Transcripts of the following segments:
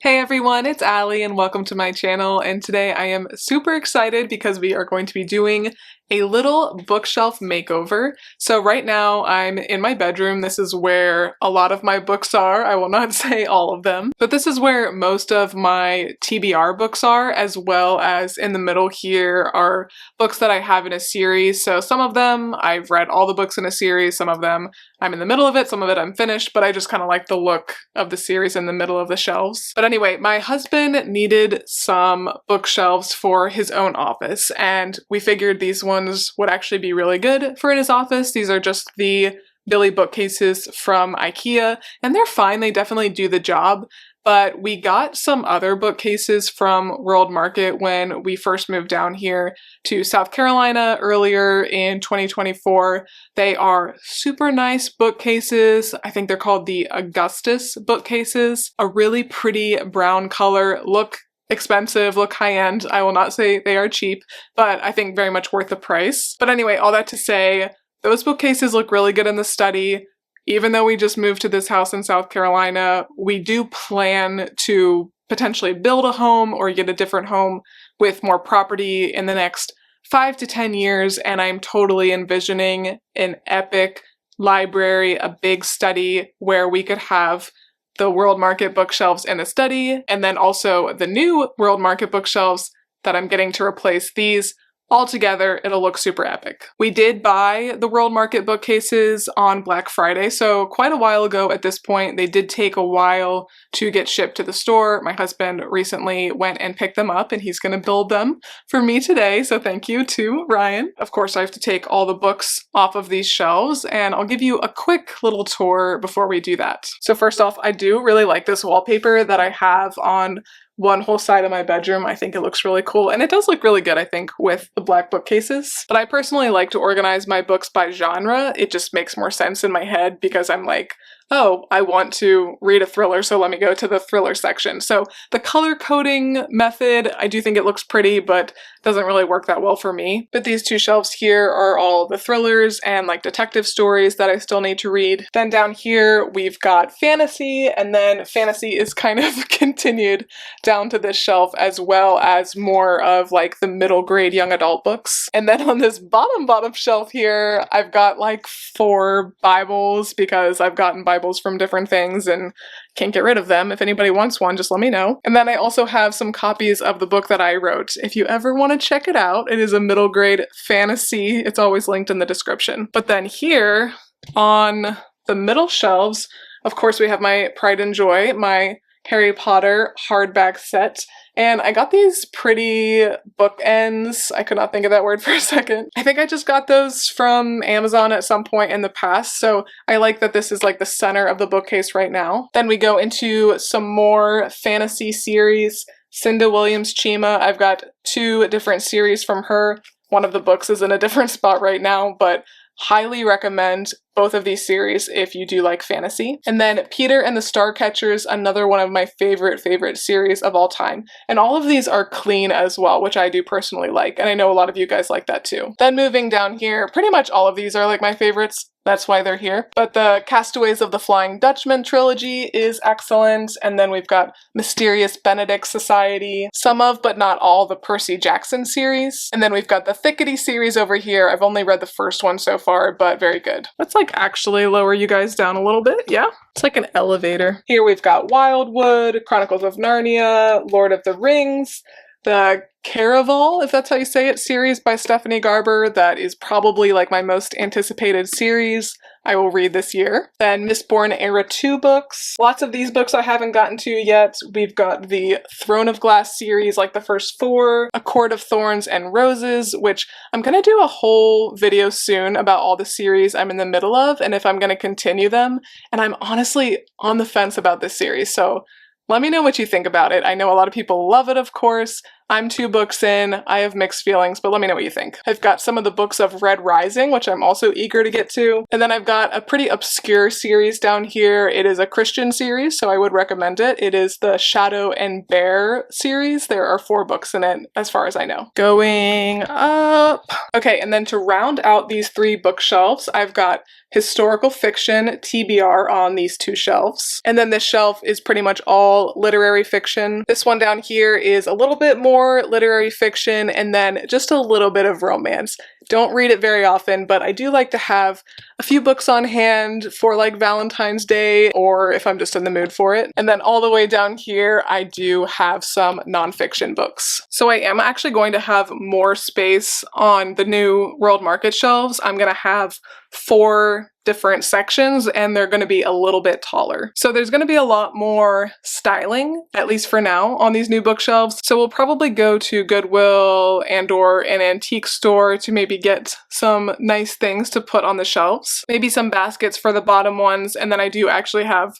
Hey everyone, it's Allie and welcome to my channel, and today I am super excited because we are going to be doing a little bookshelf makeover. So right now I'm in my bedroom. This is where a lot of my books are. I will not say all of them, but this is where most of my TBR books are, as well as in the middle here are books that I have in a series. So some of them I've read all the books in a series, some of them I'm in the middle of it, some of it I'm finished, but I just kind of like the look of the series in the middle of the shelves. But anyway, my husband needed some bookshelves for his own office, and we figured these ones would actually be really good for in his office. These are just the Billy bookcases from IKEA, and they're fine, they definitely do the job. But we got some other bookcases from World Market when we first moved down here to South Carolina earlier in 2024. They are super nice bookcases. I think they're called the Augustus bookcases. A really pretty brown color, look expensive, look high-end. I will not say they are cheap, but I think very much worth the price. But anyway, all that to say, those bookcases look really good in the study. Even though we just moved to this house in South Carolina, we do plan to potentially build a home or get a different home with more property in the next 5 to 10 years, and I'm totally envisioning an epic library, a big study where we could have the World Market bookshelves in the study, and then also the new World Market bookshelves that I'm getting to replace these. All together, it'll look super epic. We did buy the World Market bookcases on Black Friday, so quite a while ago at this point. They did take a while to get shipped to the store. My husband recently went and picked them up, and he's gonna build them for me today, so thank you to Ryan. Of course, I have to take all the books off of these shelves, and I'll give you a quick little tour before we do that. So first off, I do really like this wallpaper that I have on one whole side of my bedroom. I think it looks really cool, and it does look really good, I think, with the black bookcases. But I personally like to organize my books by genre. It just makes more sense in my head because I'm like, oh, I want to read a thriller, so let me go to the thriller section. So the color coding method, I do think it looks pretty, but doesn't really work that well for me. But these two shelves here are all the thrillers and like detective stories that I still need to read. Then down here we've got fantasy, and then fantasy is kind of continued down to this shelf, as well as more of like the middle grade young adult books. And then on this bottom shelf here, I've got like 4 Bibles because I've gotten Bibles from different things and can't get rid of them. If anybody wants one, just let me know. And then I also have some copies of the book that I wrote. If you ever want to check it out, it is a middle grade fantasy. It's always linked in the description. But then here on the middle shelves, of course, we have my Pride and Joy, my Harry Potter hardback set, and I got these pretty bookends. I could not think of that word for a second. I think I just got those from Amazon at some point in the past, so I like that this is like the center of the bookcase right now. Then we go into some more fantasy series. Cinda Williams Chima, I've got 2 different series from her. One of the books is in a different spot right now, but highly recommend both of these series if you do like fantasy. And then Peter and the Starcatchers, another one of my favorite series of all time. And all of these are clean as well, which I do personally like, and I know a lot of you guys like that too. Then moving down here, pretty much all of these are like my favorites. That's why they're here. But the Castaways of the Flying Dutchman trilogy is excellent. And then we've got Mysterious Benedict Society, some of, but not all, the Percy Jackson series. And then we've got the Thickety series over here. I've only read the first one so far, but very good. Let's like actually lower you guys down a little bit. Yeah, it's like an elevator. Here we've got Wildwood, Chronicles of Narnia, Lord of the Rings, the Caraval, if that's how you say it, series by Stephanie Garber. That is probably like my most anticipated series I will read this year. Then Mistborn Era 2 books. Lots of these books I haven't gotten to yet. We've got the Throne of Glass series, like the first 4, A Court of Thorns and Roses, which I'm gonna do a whole video soon about all the series I'm in the middle of and if I'm gonna continue them. And I'm honestly on the fence about this series, so let me know what you think about it. I know a lot of people love it, of course. I'm 2 books in. I have mixed feelings, but let me know what you think. I've got some of the books of Red Rising, which I'm also eager to get to. And then I've got a pretty obscure series down here. It is a Christian series, so I would recommend it. It is the Shadow and Bear series. There are 4 books in it, as far as I know. Going up. Okay, and then to round out these 3 bookshelves, I've got historical fiction, TBR, on these 2 shelves. And then this shelf is pretty much all literary fiction. This one down here is a little bit more literary fiction and then just a little bit of romance. Don't read it very often, but I do like to have a few books on hand for like Valentine's Day or if I'm just in the mood for it. And then all the way down here, I do have some nonfiction books. So I am actually going to have more space on the new World Market shelves. I'm going to have 4 different sections and they're going to be a little bit taller. So there's going to be a lot more styling, at least for now, on these new bookshelves. So we'll probably go to Goodwill and or an antique store to maybe get some nice things to put on the shelves. Maybe some baskets for the bottom ones, and then I do actually have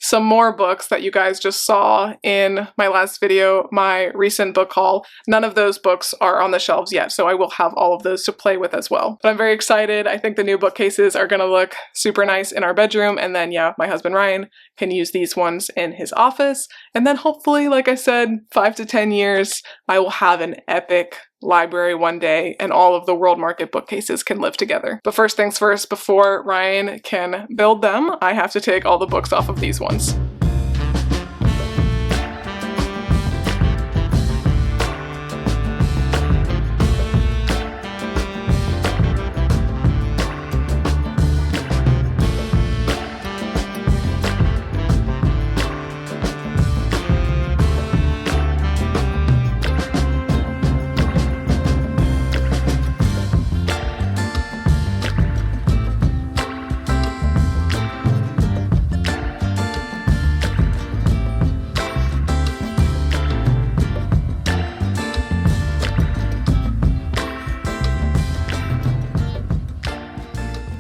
some more books that you guys just saw in my last video, my recent book haul. None of those books are on the shelves yet, so I will have all of those to play with as well. But I'm very excited. I think the new bookcases are gonna look super nice in our bedroom, and then yeah, my husband Ryan can use these ones in his office. And then hopefully, like I said, 5 to 10 years, I will have an epic library one day and all of the World Market bookcases can live together. But first things first, before Ryan can build them, I have to take all the books off of these ones.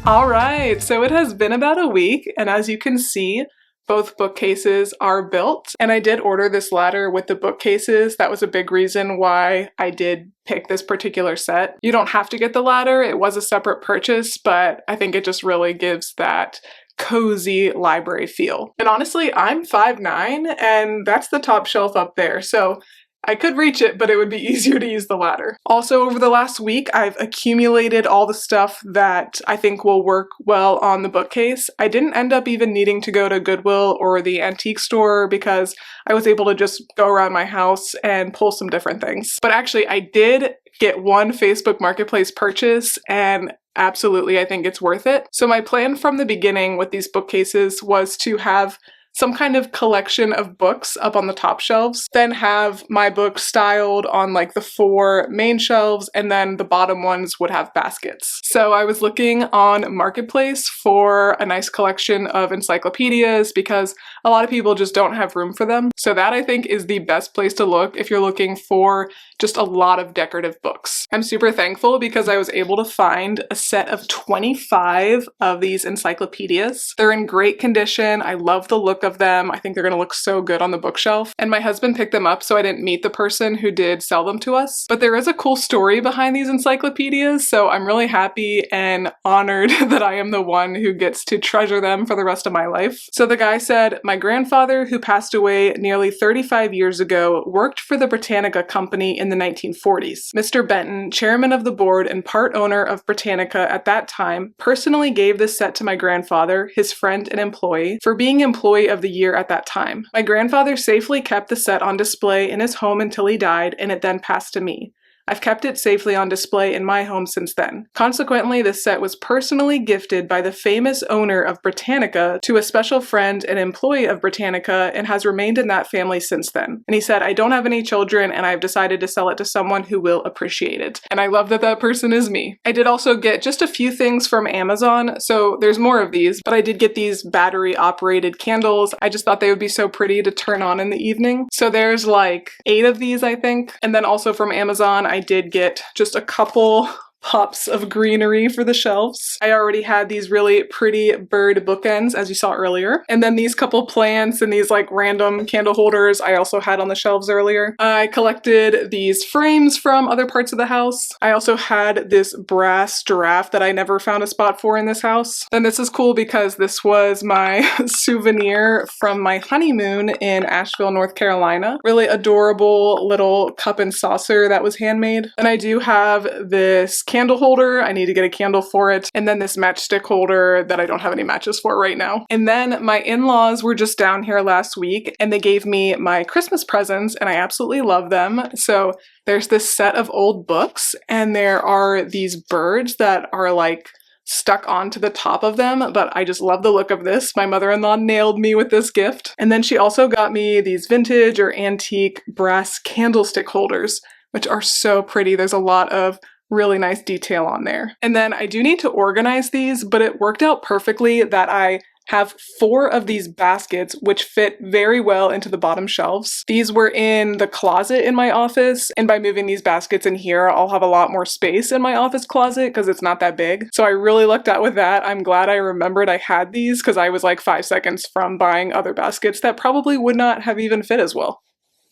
Alright, so it has been about a week, and as you can see, both bookcases are built. And I did order this ladder with the bookcases. That was a big reason why I did pick this particular set. You don't have to get the ladder, it was a separate purchase, but I think it just really gives that cozy library feel. And honestly, I'm 5'9", and that's the top shelf up there, so I could reach it, but it would be easier to use the ladder. Also, over the last week, I've accumulated all the stuff that I think will work well on the bookcase. I didn't end up even needing to go to Goodwill or the antique store because I was able to just go around my house and pull some different things. But actually, I did get one Facebook Marketplace purchase, and absolutely, I think it's worth it. So my plan from the beginning with these bookcases was to have some kind of collection of books up on the top shelves, then have my books styled on like the 4 main shelves, and then the bottom ones would have baskets. So I was looking on Marketplace for a nice collection of encyclopedias because a lot of people just don't have room for them. So that I think is the best place to look if you're looking for just a lot of decorative books. I'm super thankful because I was able to find a set of 25 of these encyclopedias. They're in great condition. I love the look of them. I think they're gonna look so good on the bookshelf. And my husband picked them up, so I didn't meet the person who did sell them to us. But there is a cool story behind these encyclopedias, so I'm really happy and honored that I am the one who gets to treasure them for the rest of my life. So the guy said, my grandfather, who passed away nearly 35 years ago, worked for the Britannica Company in the 1940s. Mr. Benton, chairman of the board and part owner of Britannica at that time, personally gave this set to my grandfather, his friend and employee, for being employee of the year at that time. My grandfather safely kept the set on display in his home until he died, and it then passed to me. I've kept it safely on display in my home since then. Consequently, this set was personally gifted by the famous owner of Britannica to a special friend and employee of Britannica and has remained in that family since then. And he said, I don't have any children and I've decided to sell it to someone who will appreciate it. And I love that that person is me. I did also get just a few things from Amazon, so there's more of these, but I did get these battery operated candles. I just thought they would be so pretty to turn on in the evening. So there's like 8 of these, I think. And then also from Amazon, I did get just a couple pops of greenery for the shelves. I already had these really pretty bird bookends, as you saw earlier. And then these couple plants and these like random candle holders I also had on the shelves earlier. I collected these frames from other parts of the house. I also had this brass giraffe that I never found a spot for in this house. And this is cool because this was my souvenir from my honeymoon in Asheville, North Carolina. Really adorable little cup and saucer that was handmade. And I do have this candle holder. I need to get a candle for it. And then this matchstick holder that I don't have any matches for right now. And then my in-laws were just down here last week and they gave me my Christmas presents and I absolutely love them. So there's this set of old books and there are these birds that are like stuck onto the top of them, but I just love the look of this. My mother-in-law nailed me with this gift. And then she also got me these vintage or antique brass candlestick holders, which are so pretty. There's a lot of really nice detail on there. And then I do need to organize these, but it worked out perfectly that I have 4 of these baskets which fit very well into the bottom shelves. These were in the closet in my office, and by moving these baskets in here, I'll have a lot more space in my office closet because it's not that big. So I really lucked out with that. I'm glad I remembered I had these because I was like 5 seconds from buying other baskets that probably would not have even fit as well.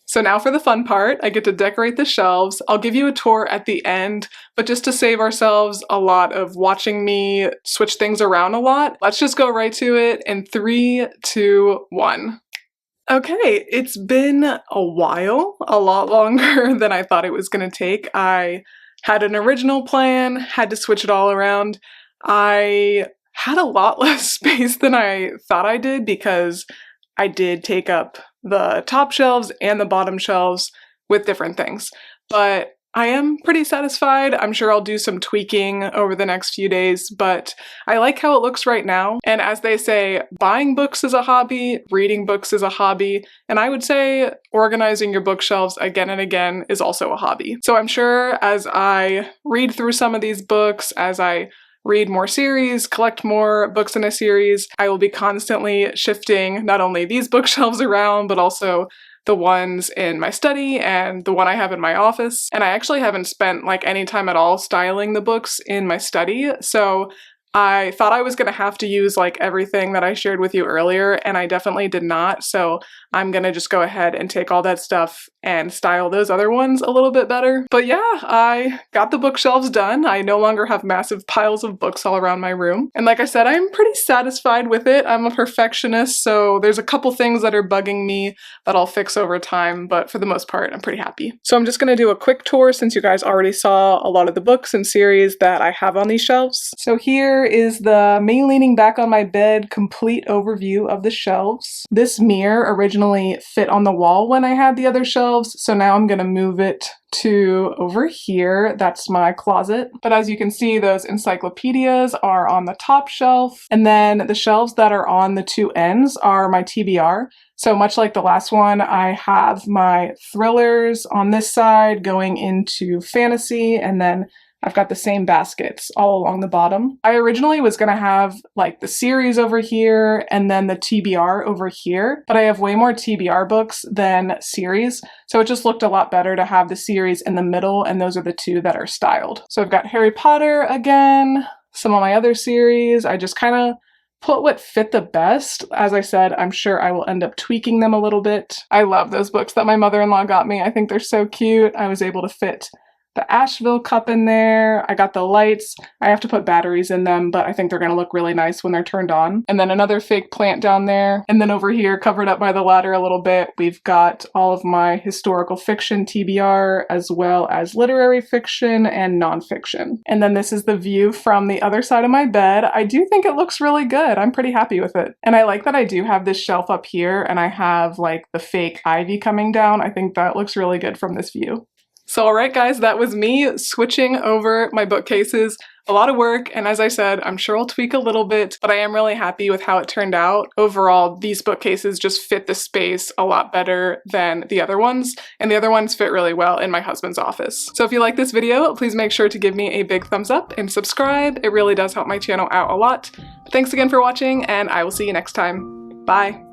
So now for the fun part, I get to decorate the shelves. I'll give you a tour at the end, but just to save ourselves a lot of watching me switch things around a lot, let's just go right to it in 3, 2, 1. Okay, it's been a while, a lot longer than I thought it was gonna take. I had an original plan, had to switch it all around. I had a lot less space than I thought I did because I did take up the top shelves and the bottom shelves with different things. But I am pretty satisfied. I'm sure I'll do some tweaking over the next few days, but I like how it looks right now. And as they say, buying books is a hobby, reading books is a hobby, and I would say organizing your bookshelves again and again is also a hobby. So I'm sure as I read through some of these books, as I read more series, collect more books in a series, I will be constantly shifting not only these bookshelves around, but also the ones in my study and the one I have in my office. And I actually haven't spent like any time at all styling the books in my study, so I thought I was gonna have to use like everything that I shared with you earlier, and I definitely did not, so I'm gonna just go ahead and take all that stuff and style those other ones a little bit better. But yeah, I got the bookshelves done. I no longer have massive piles of books all around my room. And like I said, I'm pretty satisfied with it. I'm a perfectionist, so there's a couple things that are bugging me that I'll fix over time, but for the most part, I'm pretty happy. So I'm just gonna do a quick tour since you guys already saw a lot of the books and series that I have on these shelves. So here is the me leaning back on my bed complete overview of the shelves. This mirror originally fit on the wall when I had the other shelves, so now I'm gonna move it to over here. That's my closet. But as you can see, those encyclopedias are on the top shelf, and then the shelves that are on the 2 ends are my TBR. So much like the last one, I have my thrillers on this side going into fantasy, and then I've got the same baskets all along the bottom. I originally was gonna have like the series over here and then the TBR over here, but I have way more TBR books than series, so it just looked a lot better to have the series in the middle, and those are the 2 that are styled. So I've got Harry Potter again, some of my other series. I just kind of put what fit the best. As I said, I'm sure I will end up tweaking them a little bit. I love those books that my mother-in-law got me. I think they're so cute. I was able to fit the Asheville cup in there. I got the lights. I have to put batteries in them, but I think they're gonna look really nice when they're turned on. And then another fake plant down there. And then over here, covered up by the ladder a little bit, we've got all of my historical fiction TBR, as well as literary fiction and nonfiction. And then this is the view from the other side of my bed. I do think it looks really good. I'm pretty happy with it. And I like that I do have this shelf up here and I have like the fake ivy coming down. I think that looks really good from this view. So alright guys, that was me switching over my bookcases. A lot of work, and as I said, I'm sure I'll tweak a little bit, but I am really happy with how it turned out. Overall, these bookcases just fit the space a lot better than the other ones, and the other ones fit really well in my husband's office. So if you like this video, please make sure to give me a big thumbs up and subscribe. It really does help my channel out a lot. Thanks again for watching, and I will see you next time. Bye!